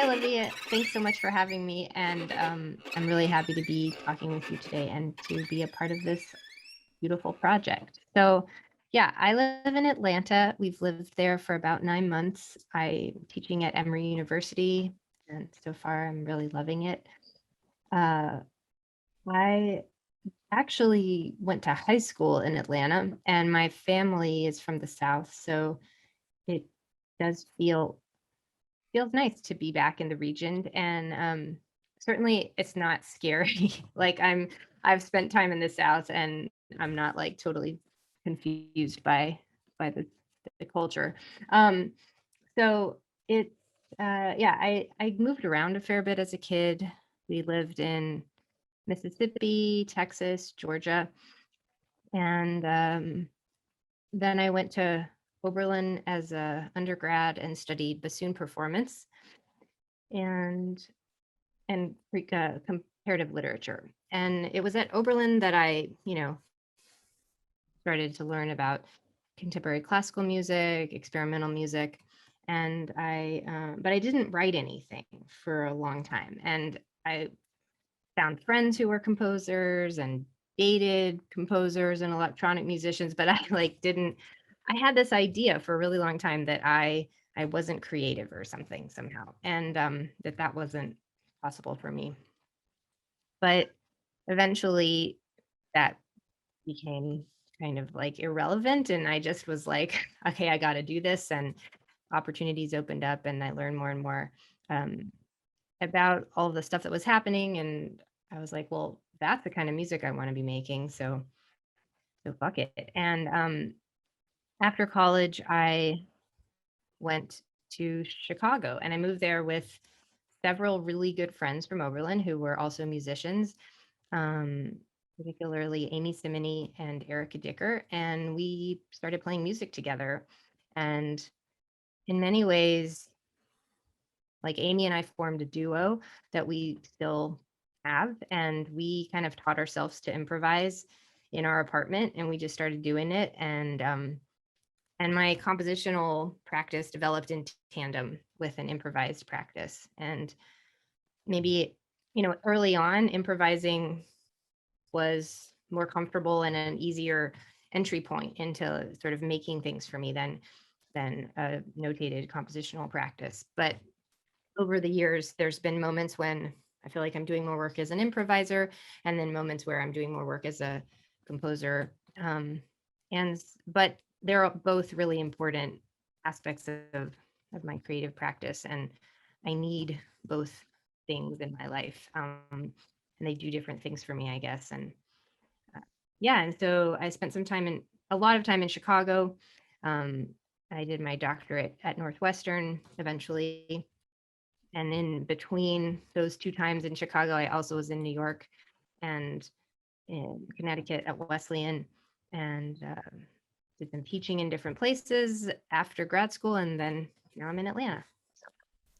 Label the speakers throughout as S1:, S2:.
S1: Olivia. Thanks so much for having me. And I'm really happy to be talking with you today and to be a part of this beautiful project. So, yeah, I live in Atlanta. We've lived there for about 9 months. I'm teaching at Emory University, and so far I'm really loving it. Uh, I actually went to high school in Atlanta, and my family is from the South, so it does feels nice to be back in the region. And certainly it's not scary. Like I've spent time in the South, and I'm not like totally confused by the culture. Um, so it's yeah, I moved around a fair bit as a kid. We lived in Mississippi, Texas, Georgia, and then I went to Oberlin as a undergrad and studied bassoon performance and comparative literature. And it was at Oberlin that I, started to learn about contemporary classical music, experimental music, and but I didn't write anything for a long time. And I found friends who were composers and dated composers and electronic musicians, but I like didn't. I had this idea for a really long time that I wasn't creative or something somehow, and that wasn't possible for me. But eventually that became kind of like irrelevant. And I just was like, okay, I got to do this. And opportunities opened up, and I learned more and more um, about all the stuff that was happening. And I was like, well, that's the kind of music I want to be making. So fuck it. And after college, I went to Chicago, and I moved there with several really good friends from Oberlin who were also musicians, um, particularly Amy Simony and Erica Dicker. And we started playing music together. And in many ways, like Amy and I formed a duo that we still have. And we kind of taught ourselves to improvise in our apartment, and we just started doing it. And my compositional practice developed in tandem with an improvised practice. And maybe, early on, improvising was more comfortable and an easier entry point into sort of making things for me than a notated compositional practice. But over the years, there's been moments when I feel like I'm doing more work as an improviser, and then moments where I'm doing more work as a composer. But they're both really important aspects of my creative practice, and I need both things in my life. And they do different things for me, I guess. And yeah, and so I spent a lot of time in Chicago. Um, I did my doctorate at Northwestern eventually. And in between those two times in Chicago, I also was in New York and in Connecticut at Wesleyan, and did some teaching in different places after grad school. And then now I'm in Atlanta.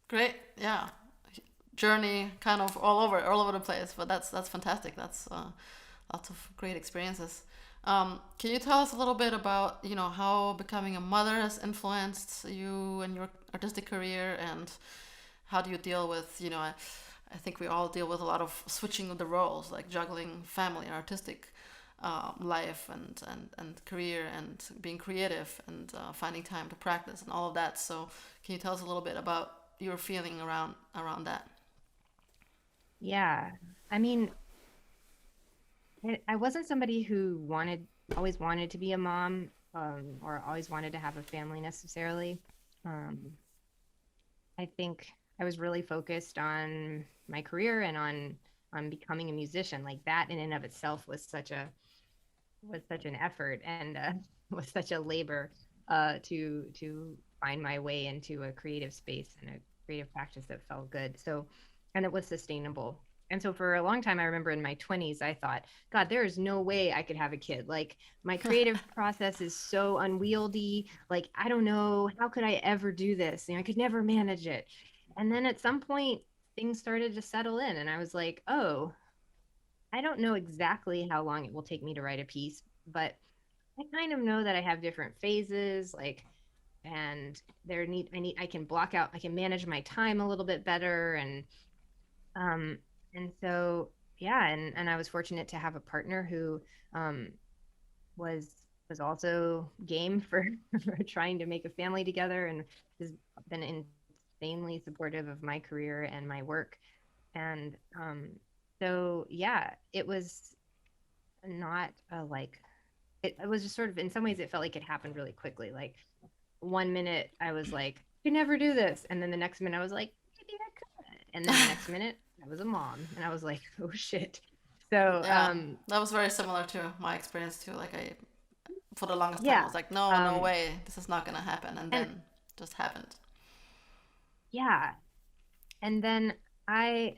S2: Great, yeah. Journey kind of all over the place, but that's fantastic. That's lots of great experiences. Can you tell us a little bit about how becoming a mother has influenced you and your artistic career, and how do you deal with I think we all deal with a lot of switching of the roles, like juggling family and artistic life and career and being creative and finding time to practice and all of that. So can you tell us a little bit about your feeling around that?
S1: Yeah. I mean, I wasn't somebody who always wanted to be a mom, or always wanted to have a family necessarily. Um, I think I was really focused on my career and on becoming a musician. Like that in and of itself was such an effort, and was such a labor to find my way into a creative space and a creative practice that felt good. So, and it was sustainable. And so for a long time, I remember in my 20s, I thought, God, there is no way I could have a kid. Like my creative process is so unwieldy. Like, I don't know, how could I ever do this? I could never manage it. And then at some point, things started to settle in, and I was like, oh, I don't know exactly how long it will take me to write a piece, but I kind of know that I have different phases. Like and I can block out, I can manage my time a little bit better. Um and so yeah, and I was fortunate to have a partner who um was was also game for, for trying to make a family together, and has been insanely supportive of my career and my work. And so yeah, it was not a like it was just sort of, in some ways it felt like it happened really quickly. Like one minute I was like, you never do this, and then the next minute I was like, maybe I could, and then the next minute I was a mom and I was like, oh shit. So
S2: Yeah, that was very similar to my experience too. Like I, for the longest time, I
S1: yeah.
S2: was like, no, no
S1: um
S2: way, this is not gonna happen, and
S1: and
S2: then just happened.
S1: yeah, and then i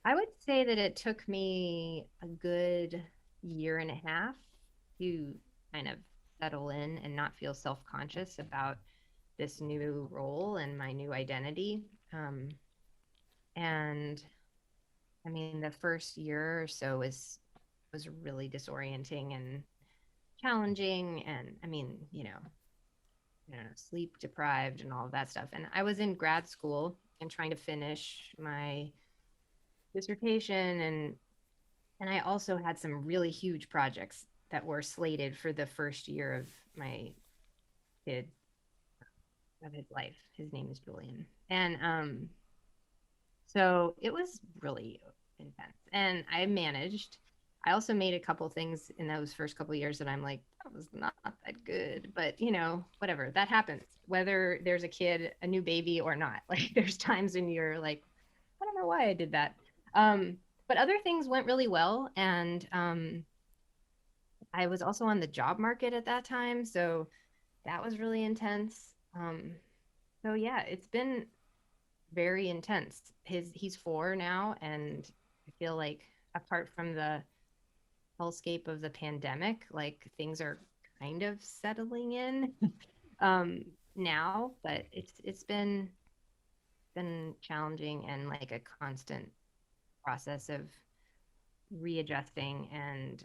S1: I would say that it took me a good year and a half to kind of settle in and not feel self-conscious about this new role and my new identity. And I mean, the first year or so was really disorienting and challenging, and I mean, sleep deprived and all of that stuff. And I was in grad school and trying to finish my dissertation, and I also had some really huge projects that were slated for the first year of my kid of his life. His name is Julian. And so it was really intense. And I managed. I also made a couple things in those first couple of years that I'm like, that was not that good. But whatever. That happens. Whether there's a kid, a new baby or not. Like there's times when you're like, I don't know why I did that. But other things went really well. And I was also on the job market at that time, so that was really intense. So yeah, it's been very intense. He's 4 now, and I feel like apart from the hellscape of the pandemic, like things are kind of settling in now, but it's been challenging and like a constant process of readjusting and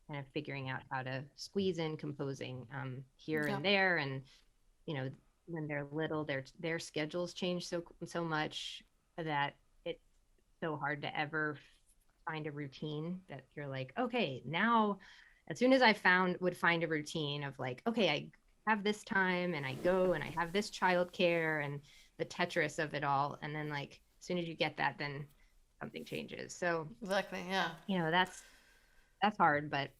S1: kind of figuring out how to squeeze in composing here
S2: Yeah,
S1: and there. And you know when they're little, their schedules change so much that it's so hard to ever find a routine that you're like, okay, now as soon as I found would find a routine of like, okay, I have this time and I go and I have this childcare and the Tetris of it all, and then like as soon as you get that, then something changes. So
S2: exactly. Yeah.
S1: that's hard, but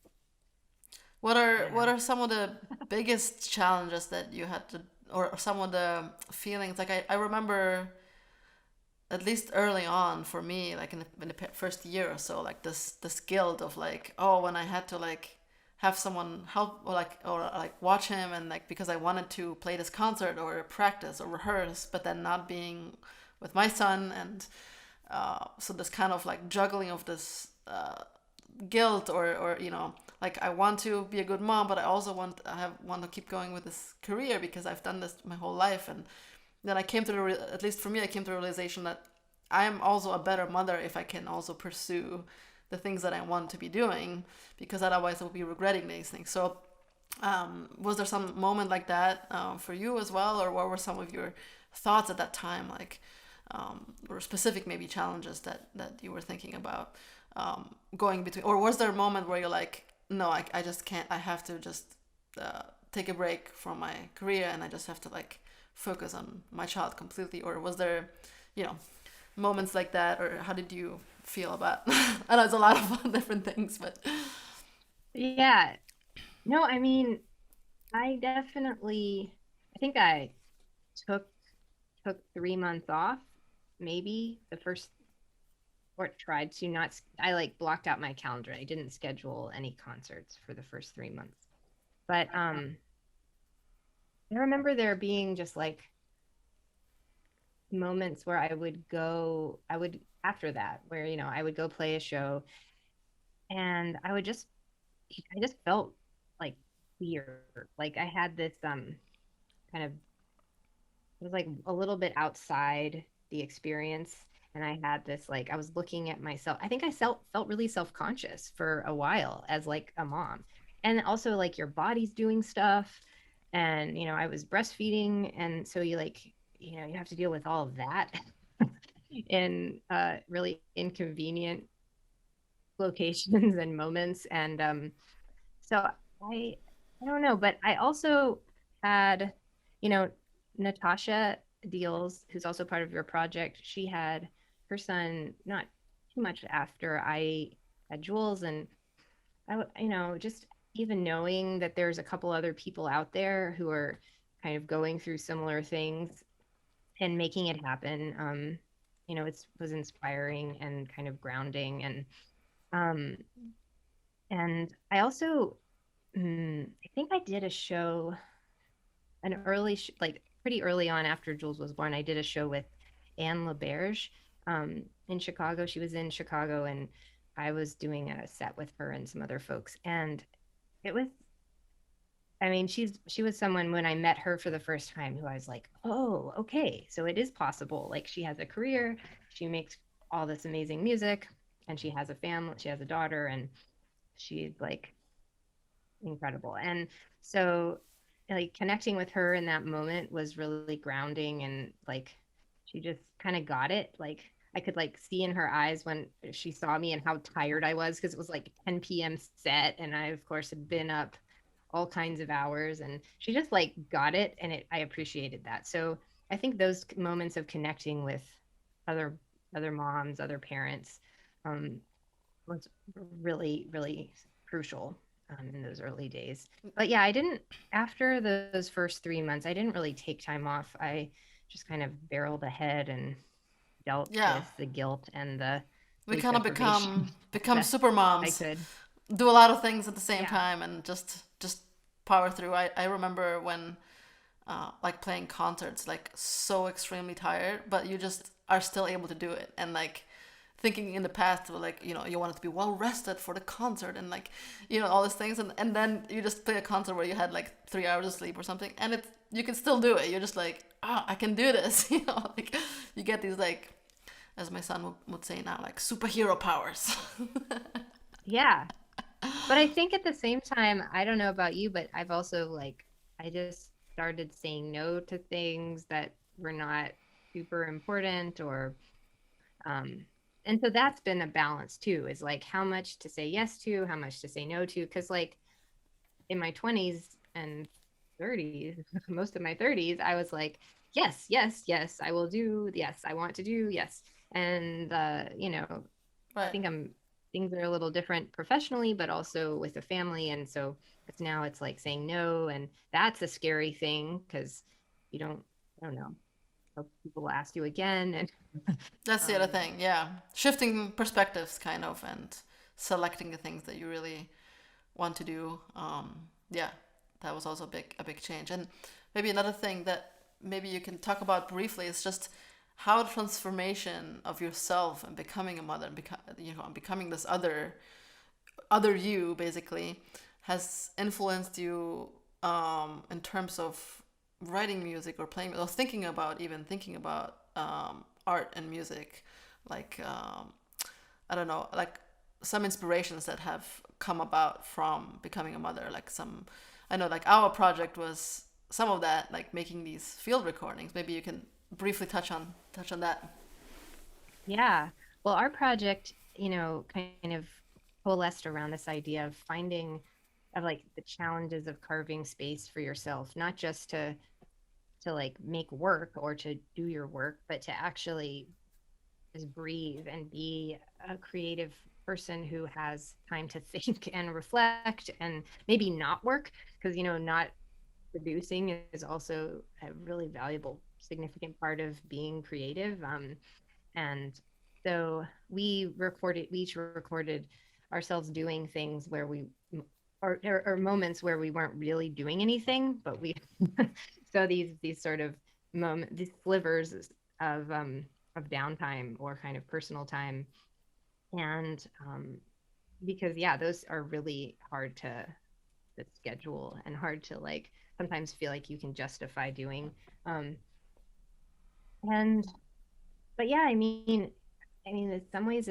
S1: I don't
S2: What
S1: know.
S2: are some of the biggest challenges that you had to, or some of the feelings? Like I remember at least early on for me, like in the first year or so, like this guilt of like, oh, when I had to like have someone help or like watch him, and like because I wanted to play this concert or practice or rehearse, but then not being with my son, and so this kind of like juggling of this guilt, or like I want to be a good mom, but I also want to keep going with this career because I've done this my whole life. And then I came to at least for me, I came to the realization that I am also a better mother if I can also pursue the things that I want to be doing, because otherwise I will be regretting these things. So was there some moment like that for you as well, or what were some of your thoughts at that time, like or specific maybe challenges that you were thinking about going between, or was there a moment where you're like, no, I just can't, I have to just take a break from my career and I just have to like focus on my child completely? Or was there, you know, moments like that, or how did you feel about I know it's a lot of different things, but
S1: Yeah. No, I mean, I definitely, I think I took took 3 months off, maybe the first, or tried to not. I like blocked out my calendar. I didn't schedule any concerts for the first 3 months. But I remember there being just like moments where I would after that, where I would go play a show, and I just felt like weird. Like I had this kind of, it was like a little bit outside the experience, and I had this like, I was looking at myself. I think I felt really self-conscious for a while as like a mom, and also like your body's doing stuff, and I was breastfeeding, and so you have to deal with all of that in really inconvenient locations and moments. And so I don't know, but I also had, you know, Natasha Deals, who's also part of your project. She had her son not too much after I had Jules, and just even knowing that there's a couple other people out there who are kind of going through similar things and making it happen. It was inspiring and kind of grounding. Um, and I also, I think I did a show, like pretty early on after Jules was born. I did a show with Anne LaBerge in Chicago. She was in Chicago, and I was doing a set with her and some other folks. And it was, I mean, she was someone when I met her for the first time who I was like, oh, okay, so it is possible. Like, she has a career, she makes all this amazing music, and she has a family, she has a daughter, and she's like incredible. And so, like, connecting with her in that moment was really grounding, and like she just kind of got it. Like, I could like see in her eyes when she saw me and how tired I was, because it was like 10 p.m. set, and I of course had been up all kinds of hours, and she just like got it, and I appreciated that. So I think those moments of connecting with other other moms, other parents, um, was really, really crucial in those early days. But yeah, I didn't, after those first 3 months, I didn't really take time off. I just kind of barreled ahead and dealt
S2: Yeah,
S1: with the guilt and the
S2: we
S1: sleep
S2: kind of
S1: deprivation as
S2: become
S1: best
S2: super
S1: I
S2: moms,
S1: could.
S2: do a lot of things at the same
S1: Yeah.
S2: time, and just power through. I remember when like playing concerts, like so extremely tired, but you just are still able to do it. And like thinking in the past, like, you wanted to be well rested for the concert, and like, all these things. And then you just play a concert where you had like 3 hours of sleep or something, and you can still do it. You're just like, I can do this. Like you get these, like, as my son would say now, like superhero powers.
S1: Yeah. But I think at the same time, I don't know about you, but I've also like, I just started saying no to things that were not super important, or um and so that's been a balance too, is like how much to say yes to, how much to say no to. Because like in my 20s and 30s, most of my 30s, I was like, yes, yes, yes, I will do, yes, I want to do, yes. And I
S2: Right.
S1: think things are a little different professionally, but also with a family. And so it's like saying no, and that's a scary thing, because you don't, I don't know, hope people will ask you again. And
S2: That's the other
S1: um
S2: thing, yeah. Shifting perspectives, kind of, and selecting the things that you really want to do. Yeah, that was also a big change. And maybe another thing that maybe you can talk about briefly is just how the transformation of yourself and becoming a mother, and becoming this other you, basically, has influenced you in terms of writing music or playing or thinking about art and music, like, I don't know, like some inspirations that have come about from becoming a mother. Like some, I know, like our project was some of that, like making these field recordings. Maybe you can briefly touch on that.
S1: yeah, well, our project, kind of coalesced around this idea of finding, of like the challenges of carving space for yourself, not just to like make work or to do your work, but to actually just breathe and be a creative person who has time to think and reflect and maybe not work, because not producing is also a really valuable, significant part of being creative. And so we each recorded ourselves doing things where or moments where we weren't really doing anything, but we so these sort of these slivers of downtime or kind of personal time. And because yeah, those are really hard to schedule, and hard to like sometimes feel like you can justify doing. um and but yeah, I mean in some ways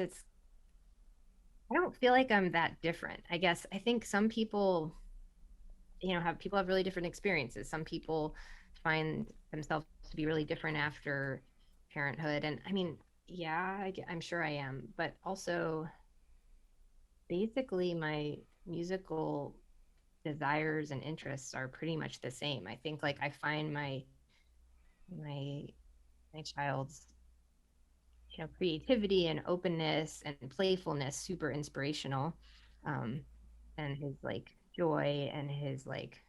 S1: I don't feel like I'm that different. I guess I think some people, have people have really different experiences. Some people find themselves to be really different after parenthood. And I mean, yeah, I'm sure I am, but also basically my musical desires and interests are pretty much the same. I think like I find my my child's creativity and openness and playfulness super inspirational, um, and his like joy and his like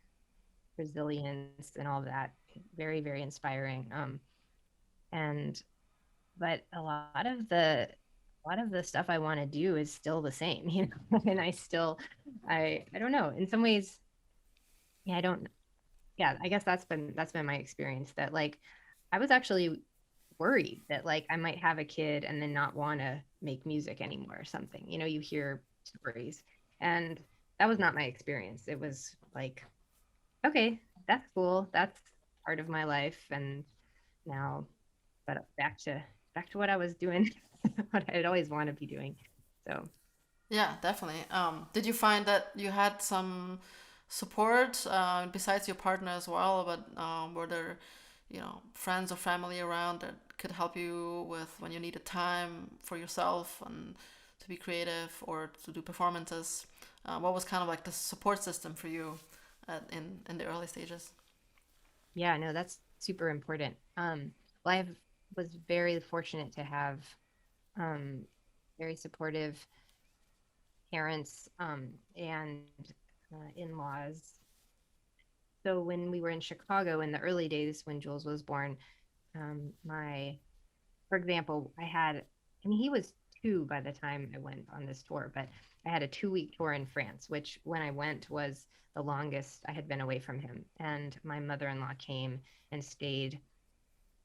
S1: resilience and all of that, very very inspiring. And but a lot of the stuff I want to do is still the same, and I don't know, in some ways. Yeah, I don't yeah, I guess that's been my experience, that like I was actually worried that like I might have a kid and then not want to make music anymore or something. You hear stories, and that was not my experience. It was like, okay, that's cool. That's part of my life, and now, but back to what I was doing, what I'd always want to be doing. So
S2: Yeah, definitely. Did you find that you had some support besides your partner as well? But were there, friends or family around that could help you with when you needed time for yourself and to be creative or to do performances? What was kind of like the support system for you in the early stages?
S1: yeah, no, that's super important. Well, was very fortunate to have um, very supportive parents, and in-laws. So when we were in Chicago in the early days when Jules was born, for example, I mean, he was 2 by the time I went on this tour, but I had a 2-week tour in France, which when I went was the longest I had been away from him. And my mother-in-law came and stayed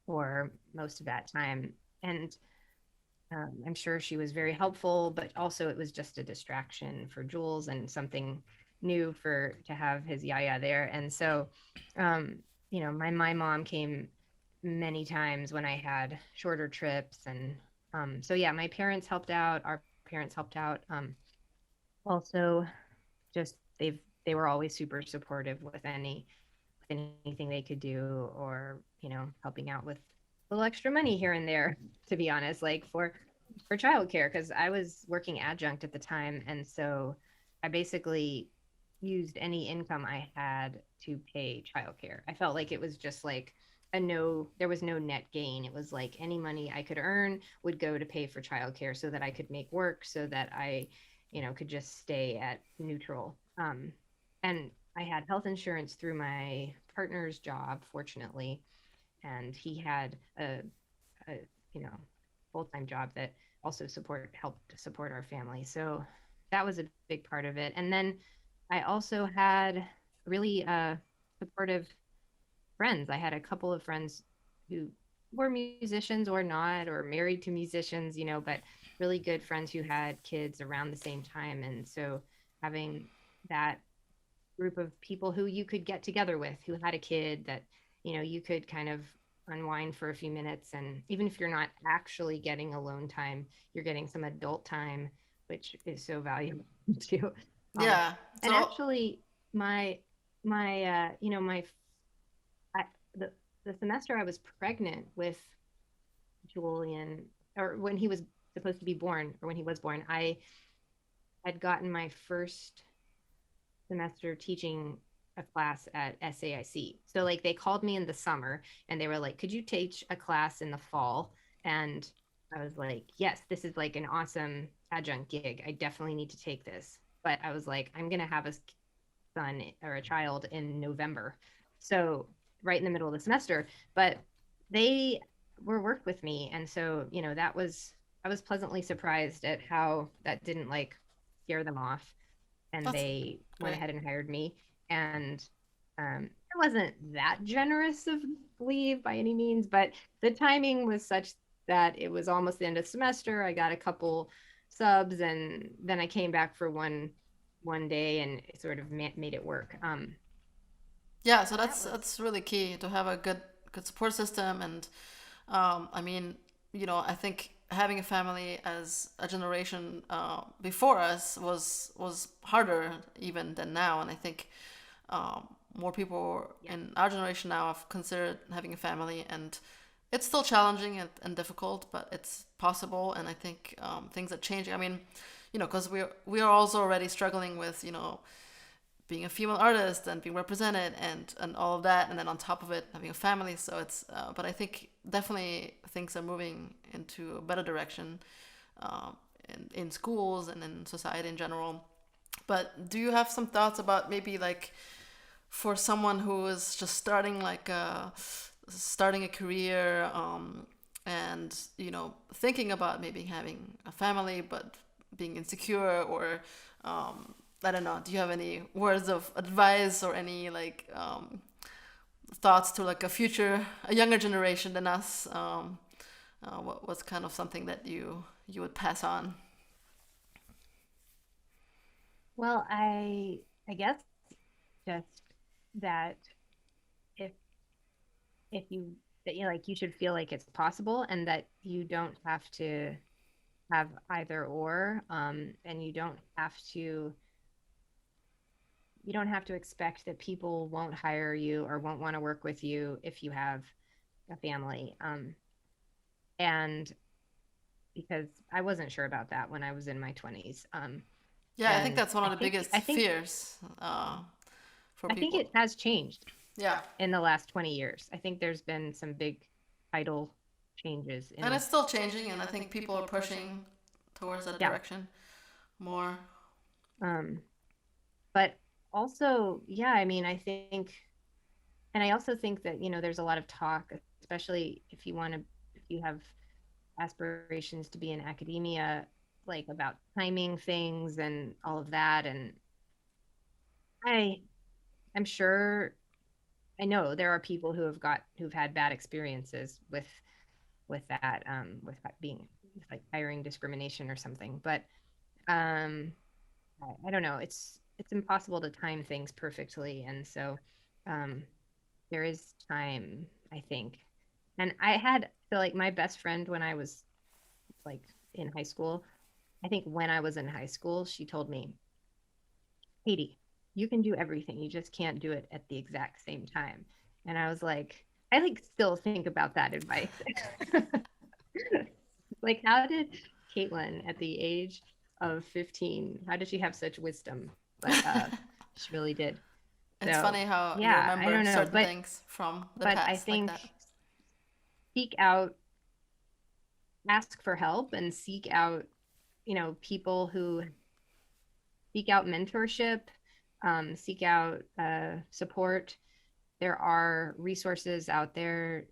S1: for most of that time. And I'm sure she was very helpful, but also it was just a distraction for Jules and something new for to have his Yaya there. And so, my mom came many times when I had shorter trips, and so yeah, my parents helped out. Our parents helped out. Also, just they were always super supportive with anything they could do, or helping out with a little extra money here and there, to be honest, like for childcare, because I was working adjunct at the time, and so I basically used any income I had to pay childcare. I felt like it was just like there was no net gain. It was like any money I could earn would go to pay for childcare so that I could make work, so that I could just stay at neutral. And I had health insurance through my partner's job, fortunately, and he had a full-time job that also helped support our family. So that was a big part of it. And then I also had really supportive friends. I had a couple of friends who were musicians or not, or married to musicians, but really good friends who had kids around the same time. And so having that group of people who you could get together with, who had a kid, that you could kind of unwind for a few minutes, and even if you're not actually getting alone time, you're getting some adult time, which is so valuable too. um,
S2: Yeah.
S1: and
S2: So
S1: actually, my my I, the the semester I was pregnant with Julian, or when he was supposed to be born, or when he was born, I had gotten my first semester teaching a class at SAIC. So like they called me in the summer and they were like, "Could you teach a class in the fall?" And I was like, "Yes, this is like an awesome adjunct gig. I definitely need to take this." But I was like, "I'm going to have a son or a child in November." So right in the middle of the semester, but they were worked with me, and so, I was pleasantly surprised at how that didn't like scare them off, and
S2: that's
S1: they went
S2: great.
S1: ahead and hired me. And it wasn't that generous of leave by any means, but the timing was such that it was almost the end of the semester. I got a couple subs, and then I came back for one day, and it sort of made it work.
S2: Yeah, so
S1: So that was
S2: that's really key to have a good support system, and I mean, I think having a family as a generation before us was harder even than now, and I think more people
S1: Yeah.
S2: in our generation now have considered having a family, and it's still challenging and difficult, but it's possible. And I think things are changing. I mean, because we are also already struggling with being a female artist and being represented and all of that, and then on top of it having a family. So it's but I think definitely things are moving into a better direction in schools and in society in general. But do you have some thoughts about maybe like for someone who is just starting a career and thinking about maybe having a family but being insecure, or I don't know, do you have any words of advice or any like thoughts to like a younger generation than us? What was kind of something that you would pass on?
S1: Well, I guess just that if if you that you like you should feel like it's possible and that you don't have to have either or, and you don't have to expect that people won't hire you or won't want to work with you if you have a family. And because I wasn't sure about that when I was in my 20s.
S2: Yeah, I think
S1: And
S2: that's one of the biggest fears for
S1: I think
S2: people.
S1: it has changed
S2: Yeah,
S1: in the last 20 years. I think there's been some big tidal changes
S2: and
S1: in,
S2: it's still changing, and I think people are pushing towards that
S1: yeah.
S2: direction more.
S1: Um, but also, yeah, I mean, and I also think that, there's a lot of talk, especially if you have aspirations to be in academia, like about timing things and all of that. And I, I'm sure, I know there are people who've had bad experiences with that, with being with like hiring discrimination or something. But um, I don't know. It's impossible to time things perfectly, and so um, there is time, I think. And like my best friend when I was like in high school. I think when I was in high school, she told me, Katie, you can do everything. You just can't do it at the exact same time. And I was like, I like still think about that advice. Like, how did Caitlin at the age of 15, how did she have such wisdom? But she really did.
S2: It's
S1: So
S2: funny how you
S1: yeah, I
S2: remember
S1: don't know.
S2: certain things from the
S1: But I
S2: past like
S1: think
S2: that.
S1: seek out, ask for help and seek out, people who seek out mentorship, seek out support. There are resources out there,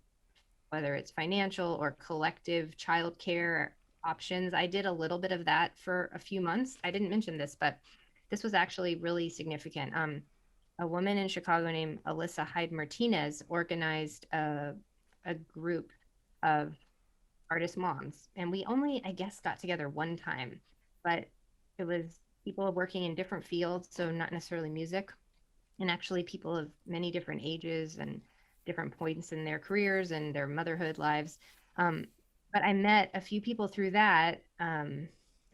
S1: whether it's financial or collective childcare options. I did a little bit of that for a few months. I didn't mention this, but this was actually really significant. A woman in Chicago named Alyssa Hyde Martinez organized a group of artist moms, and we only, I guess, got together one time, but it was people working in different fields, so not necessarily music, and actually people of many different ages and different points in their careers and their motherhood lives. Um, but I met a few people through that,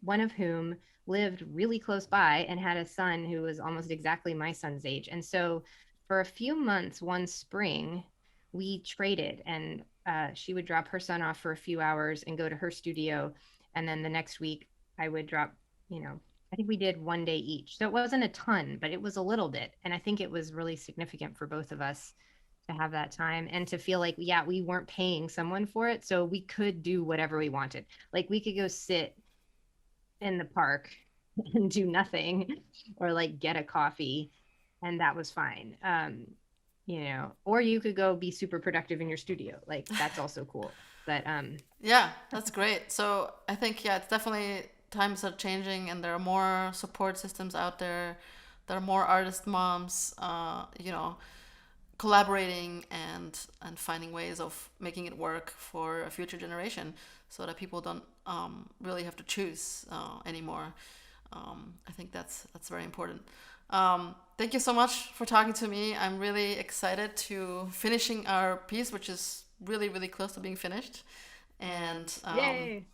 S1: one of whom lived really close by and had a son who was almost exactly my son's age. And so for a few months, one spring, we traded, and she would drop her son off for a few hours and go to her studio. And then the next week, I would drop, I think we did one day each. So it wasn't a ton, but it was a little bit. And I think it was really significant for both of us to have that time and to feel like, yeah, we weren't paying someone for it. So we could do whatever we wanted. Like we could go sit in the park and do nothing or like get a coffee, and that was fine. Or you could go be super productive in your studio. Like that's also cool. But
S2: Yeah, that's great. So I think, yeah, it's definitely times are changing and there are more support systems out there. There are more artist moms, collaborating and finding ways of making it work for a future generation, so that people don't really have to choose anymore. I think that's very important. Thank you so much for talking to me. I'm really excited to finishing our piece, which is really really close to being finished, and
S1: yay.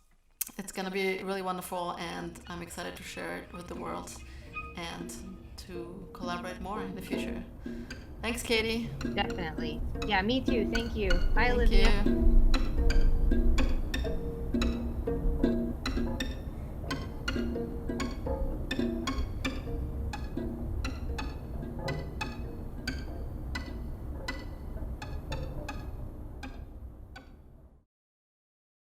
S2: it's gonna be really wonderful. And I'm excited to share it with the world and to collaborate more in the future. Thanks, Katie.
S1: Definitely. Yeah, me too. Thank you. Bye,
S2: Thank
S1: Olivia.
S2: you.